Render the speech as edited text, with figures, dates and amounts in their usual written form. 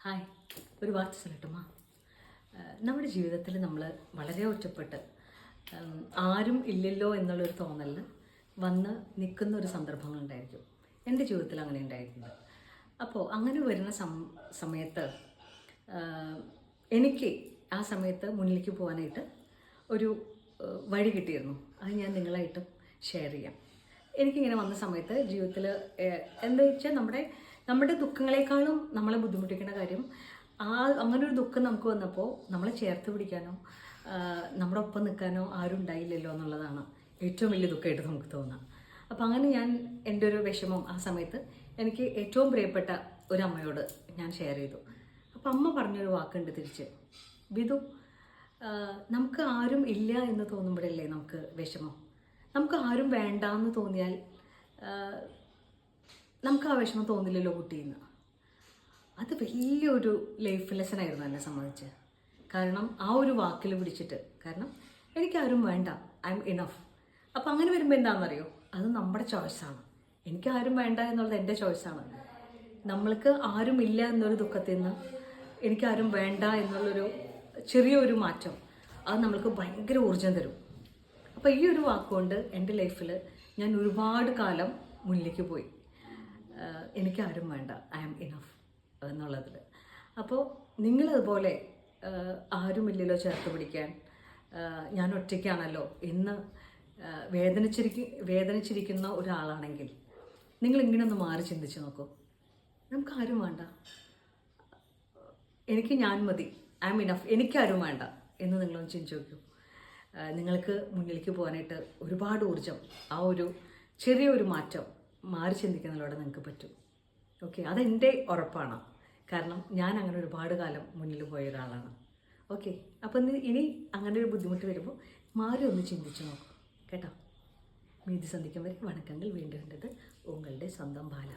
Hi, ഒരു വാർത്ത சொல்லட்டுமா? നമ്മുടെ ജീവിതത്തിൽ നമ്മൾ വളരെ ഒറ്റപ്പെട്ട് ആരും ഇല്ലല്ലോ എന്നുള്ളൊരു തോന്നലിൽ വന്ന് നിൽക്കുന്ന ഒരു സന്ദർഭങ്ങളുണ്ടായിരിക്കും. എൻ്റെ ജീവിതത്തിൽ അങ്ങനെ ഉണ്ടായിട്ടുണ്ട്. അപ്പോൾ അങ്ങനെ വരുന്ന സമയത്ത് എനിക്ക് ആ സമയത്ത് മുന്നിലേക്ക് പോകാനായിട്ട് ഒരു വഴി കിട്ടിയിരുന്നു. അത് ഞാൻ നിങ്ങളായിട്ടും ഷെയർ ചെയ്യാം. എനിക്കിങ്ങനെ വന്ന സമയത്ത് ജീവിതത്തിൽ എന്താ വെച്ചാൽ നമ്മുടെ ദുഃഖങ്ങളെക്കാളും നമ്മളെ ബുദ്ധിമുട്ടിക്കുന്ന കാര്യം അങ്ങനൊരു ദുഃഖം നമുക്ക് വന്നപ്പോൾ നമ്മളെ ചേർത്ത് പിടിക്കാനോ നമ്മുടെ ഒപ്പം നിൽക്കാനോ ആരും ഉണ്ടായില്ലല്ലോ എന്നുള്ളതാണ് ഏറ്റവും വലിയ ദുഃഖമായിട്ട് നമുക്ക് തോന്നുക. അപ്പം അങ്ങനെ ഞാൻ എൻ്റെ ഒരു വിഷമം ആ സമയത്ത് എനിക്ക് ഏറ്റവും പ്രിയപ്പെട്ട ഒരു അമ്മയോട് ഞാൻ ഷെയർ ചെയ്തു. അപ്പം അമ്മ പറഞ്ഞൊരു വാക്കുണ്ട് തിരിച്ച്, ബിദു, നമുക്ക് ആരും ഇല്ല എന്ന് തോന്നുമ്പോഴല്ലേ നമുക്ക് വിഷമം. നമുക്ക് ആരും വേണ്ട എന്ന് തോന്നിയാൽ നമുക്ക് ആ വിഷമം തോന്നില്ലല്ലോ കുട്ടിയെന്ന്. അത് വലിയൊരു ലൈഫ് ലെസൺ ആയിരുന്നു എന്നെ സംബന്ധിച്ച്. കാരണം ആ ഒരു വാക്കിൽ പിടിച്ചിട്ട്, കാരണം എനിക്കാരും വേണ്ട, ഐ എം ഇനഫ്. അപ്പം അങ്ങനെ വരുമ്പോൾ എന്താണെന്നറിയോ, അത് നമ്മുടെ ചോയ്സാണ്. എനിക്കാരും വേണ്ട എന്നുള്ളത് എൻ്റെ ചോയ്സാണ്. നമ്മൾക്ക് ആരും ഇല്ല എന്നൊരു ദുഃഖത്തിൽ നിന്ന് എനിക്കാരും വേണ്ട എന്നുള്ളൊരു ചെറിയൊരു മാറ്റം അത് നമ്മൾക്ക് ഭയങ്കര ഊർജം തരും. അപ്പോൾ ഈ ഒരു വാക്കുകൊണ്ട് എൻ്റെ ലൈഫിൽ ഞാൻ ഒരുപാട് കാലം മുന്നിലേക്ക് പോയി. എനിക്കാരും വേണ്ട, ഐ ആം ഇനഫ് എന്നുള്ളതിൽ. അപ്പോൾ നിങ്ങളതുപോലെ ആരുമില്ലല്ലോ ചേർത്ത് പിടിക്കാൻ, ഞാൻ ഒറ്റയ്ക്കാണല്ലോ എന്ന് വേദനിച്ചിരിക്കുന്ന ഒരാളാണെങ്കിൽ നിങ്ങളിങ്ങനെ ഒന്ന് മാറി ചിന്തിച്ച് നോക്കൂ. നമുക്കാരും വേണ്ട, എനിക്ക് ഞാൻ മതി, ഐ ആം ഇനഫ്, എനിക്കാരും വേണ്ട എന്ന് നിങ്ങളൊന്ന് ചിന്തിച്ച് നോക്കൂ. നിങ്ങൾക്ക് മുന്നിലേക്ക് പോകാനായിട്ട് ഒരുപാട് ഊർജം, ആ ഒരു ചെറിയൊരു മാറ്റം മാറി ചിന്തിക്കുന്നതിലൂടെ നിങ്ങൾക്ക് പറ്റും. ഓക്കെ, അതെൻ്റെ ഉറപ്പാണ്. കാരണം ഞാൻ അങ്ങനെ ഒരുപാട് കാലം മുന്നിൽ പോയ ഒരാളാണ്. ഓക്കെ, അപ്പം ഇനി അങ്ങനെ ഒരു ബുദ്ധിമുട്ട് വരുമ്പോൾ മാറി ഒന്ന് ചിന്തിച്ച് നോക്കും കേട്ടോ. മീതി സന്ധിക്കും വരെ വണക്കങ്ങൾ വീണ്ടും ഉണ്ടത് ഉങ്ങളുടെ സ്വന്തം ബാല.